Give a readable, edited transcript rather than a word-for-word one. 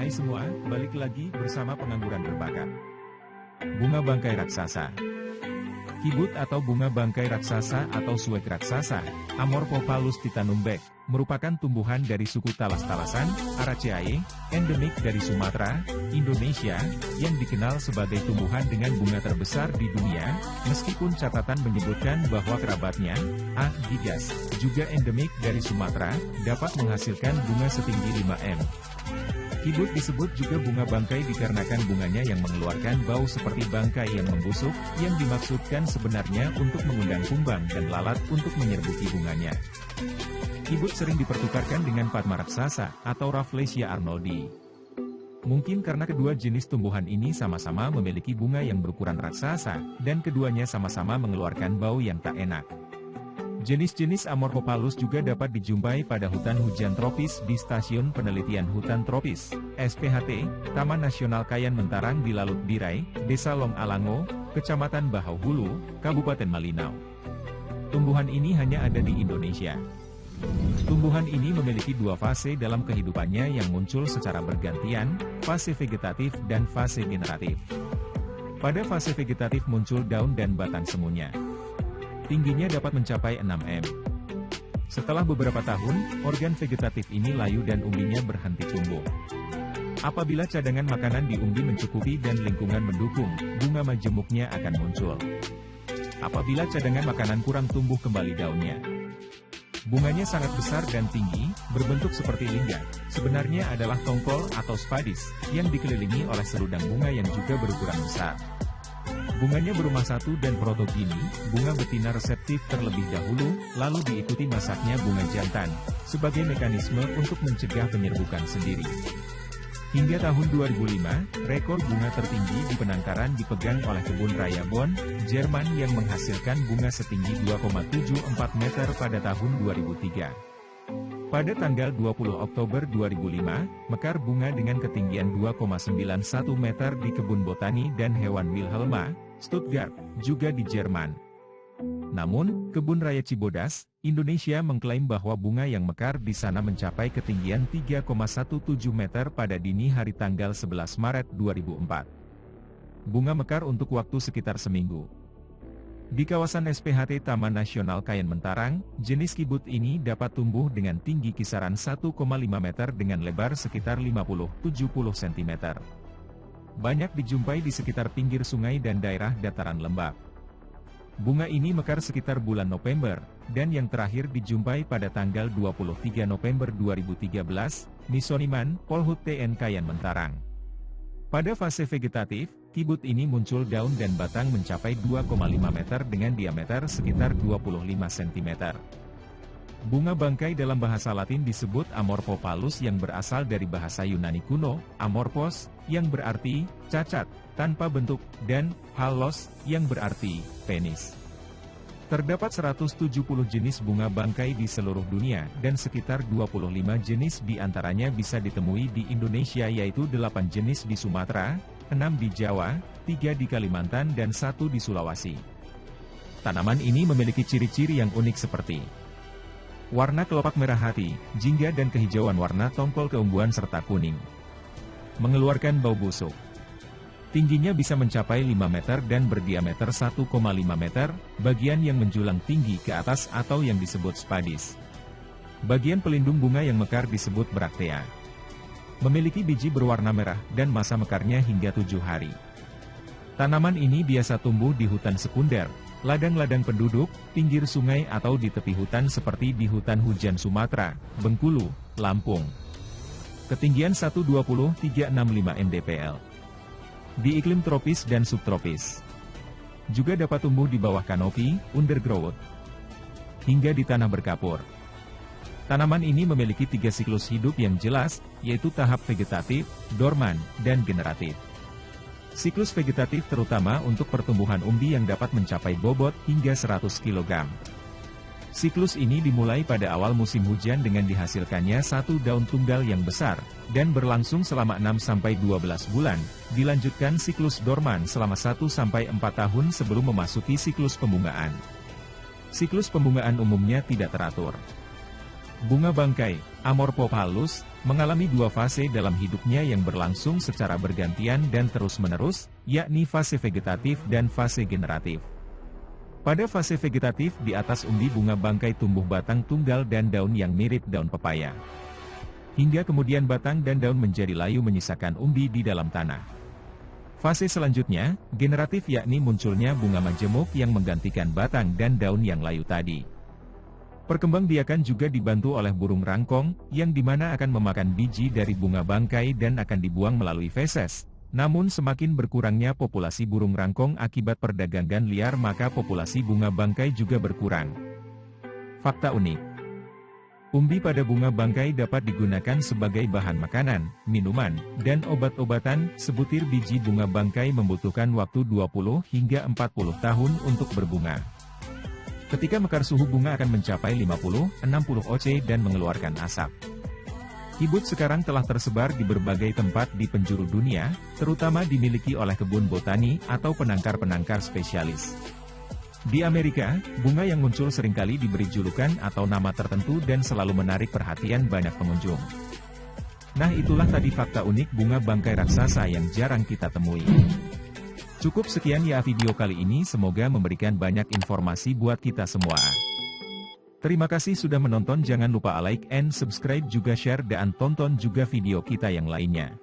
Hai semua, balik lagi bersama pengangguran berbakat. Bunga bangkai raksasa. Kibut atau bunga bangkai raksasa atau suwek raksasa, Amorphophallus titanum Beck, merupakan tumbuhan dari suku talas-talasan, Araceae, endemik dari Sumatera, Indonesia, yang dikenal sebagai tumbuhan dengan bunga terbesar di dunia, meskipun catatan menyebutkan bahwa kerabatnya, A. gigas, juga endemik dari Sumatera, dapat menghasilkan bunga setinggi 5 m. Kibut disebut juga bunga bangkai dikarenakan bunganya yang mengeluarkan bau seperti bangkai yang membusuk, yang dimaksudkan sebenarnya untuk mengundang kumbang dan lalat untuk menyerbuki bunganya. Kibut sering dipertukarkan dengan Padma raksasa atau Rafflesia arnoldi. Mungkin karena kedua jenis tumbuhan ini sama-sama memiliki bunga yang berukuran raksasa, dan keduanya sama-sama mengeluarkan bau yang tak enak. Jenis-jenis Amorphophallus juga dapat dijumpai pada hutan hujan tropis di Stasiun Penelitian Hutan Tropis, SPHT, Taman Nasional Kayan Mentarang di Lalut Birai, Desa Long Alango, Kecamatan Bahau Hulu, Kabupaten Malinau. Tumbuhan ini hanya ada di Indonesia. Tumbuhan ini memiliki dua fase dalam kehidupannya yang muncul secara bergantian, fase vegetatif dan fase generatif. Pada fase vegetatif muncul daun dan batang semuanya. Tingginya dapat mencapai 6 m. Setelah beberapa tahun, organ vegetatif ini layu dan umbinya berhenti tumbuh. Apabila cadangan makanan di umbi mencukupi dan lingkungan mendukung, bunga majemuknya akan muncul. Apabila cadangan makanan kurang, tumbuh kembali daunnya. Bunganya sangat besar dan tinggi, berbentuk seperti lingga, sebenarnya adalah tongkol atau spadis, yang dikelilingi oleh seludang bunga yang juga berukuran besar. Bunganya berumah satu dan protogini, bunga betina reseptif terlebih dahulu, lalu diikuti masaknya bunga jantan, sebagai mekanisme untuk mencegah penyerbukan sendiri. Hingga tahun 2005, rekor bunga tertinggi di penangkaran dipegang oleh Kebun Raya Bonn, Jerman yang menghasilkan bunga setinggi 2,74 meter pada tahun 2003. Pada tanggal 20 Oktober 2005, mekar bunga dengan ketinggian 2,91 meter di Kebun Botani dan Hewan Wilhelma, Stuttgart, juga di Jerman. Namun, Kebun Raya Cibodas, Indonesia mengklaim bahwa bunga yang mekar di sana mencapai ketinggian 3,17 meter pada dini hari tanggal 11 Maret 2004. Bunga mekar untuk waktu sekitar seminggu. Di kawasan SPHT Taman Nasional Kayan Mentarang, jenis kibut ini dapat tumbuh dengan tinggi kisaran 1,5 meter dengan lebar sekitar 50-70 cm. Banyak dijumpai di sekitar pinggir sungai dan daerah dataran lembab. Bunga ini mekar sekitar bulan November, dan yang terakhir dijumpai pada tanggal 23 November 2013, Misoniman, Polhut TN Kayan Mentarang. Pada fase vegetatif, kibut ini muncul daun dan batang mencapai 2,5 meter dengan diameter sekitar 25 cm. Bunga bangkai dalam bahasa Latin disebut Amorphophallus yang berasal dari bahasa Yunani kuno, amorphos, yang berarti cacat, tanpa bentuk, dan phallos, yang berarti penis. Terdapat 170 jenis bunga bangkai di seluruh dunia, dan sekitar 25 jenis diantaranya bisa ditemui di Indonesia, yaitu 8 jenis di Sumatera, 6 di Jawa, 3 di Kalimantan dan 1 di Sulawesi. Tanaman ini memiliki ciri-ciri yang unik seperti warna kelopak merah hati, jingga dan kehijauan warna tongkol keunguan serta kuning. Mengeluarkan bau busuk. Tingginya bisa mencapai 5 meter dan berdiameter 1,5 meter, bagian yang menjulang tinggi ke atas atau yang disebut spadis. Bagian pelindung bunga yang mekar disebut braktea. Memiliki biji berwarna merah dan masa mekarnya hingga 7 hari. Tanaman ini biasa tumbuh di hutan sekunder, ladang-ladang penduduk, pinggir sungai atau di tepi hutan seperti di hutan hujan Sumatera, Bengkulu, Lampung. Ketinggian 120-365 mdpl. Di iklim tropis dan subtropis. Juga dapat tumbuh di bawah kanopi, undergrowth, hingga di tanah berkapur. Tanaman ini memiliki 3 siklus hidup yang jelas, yaitu tahap vegetatif, dorman, dan generatif. Siklus vegetatif terutama untuk pertumbuhan umbi yang dapat mencapai bobot hingga 100 kg. Siklus ini dimulai pada awal musim hujan dengan dihasilkannya satu daun tunggal yang besar, dan berlangsung selama 6-12 bulan, dilanjutkan siklus dorman selama 1-4 tahun sebelum memasuki siklus pembungaan. Siklus pembungaan umumnya tidak teratur. Bunga bangkai, Amorphophallus, mengalami dua fase dalam hidupnya yang berlangsung secara bergantian dan terus-menerus, yakni fase vegetatif dan fase generatif. Pada fase vegetatif di atas umbi bunga bangkai tumbuh batang tunggal dan daun yang mirip daun pepaya. Hingga kemudian batang dan daun menjadi layu menyisakan umbi di dalam tanah. Fase selanjutnya, generatif yakni munculnya bunga majemuk yang menggantikan batang dan daun yang layu tadi. Perkembangbiakan juga dibantu oleh burung rangkong, yang dimana akan memakan biji dari bunga bangkai dan akan dibuang melalui feses. Namun semakin berkurangnya populasi burung rangkong akibat perdagangan liar maka populasi bunga bangkai juga berkurang. Fakta unik. Umbi pada bunga bangkai dapat digunakan sebagai bahan makanan, minuman, dan obat-obatan. Sebutir biji bunga bangkai membutuhkan waktu 20 hingga 40 tahun untuk berbunga. Ketika mekar suhu bunga akan mencapai 50-60 oC dan mengeluarkan asap. Kibut sekarang telah tersebar di berbagai tempat di penjuru dunia, terutama dimiliki oleh kebun botani atau penangkar-penangkar spesialis. Di Amerika, bunga yang muncul seringkali diberi julukan atau nama tertentu dan selalu menarik perhatian banyak pengunjung. Nah itulah tadi fakta unik bunga bangkai raksasa yang jarang kita temui. Cukup sekian ya video kali ini, semoga memberikan banyak informasi buat kita semua. Terima kasih sudah menonton, jangan lupa like and subscribe juga share dan tonton juga video kita yang lainnya.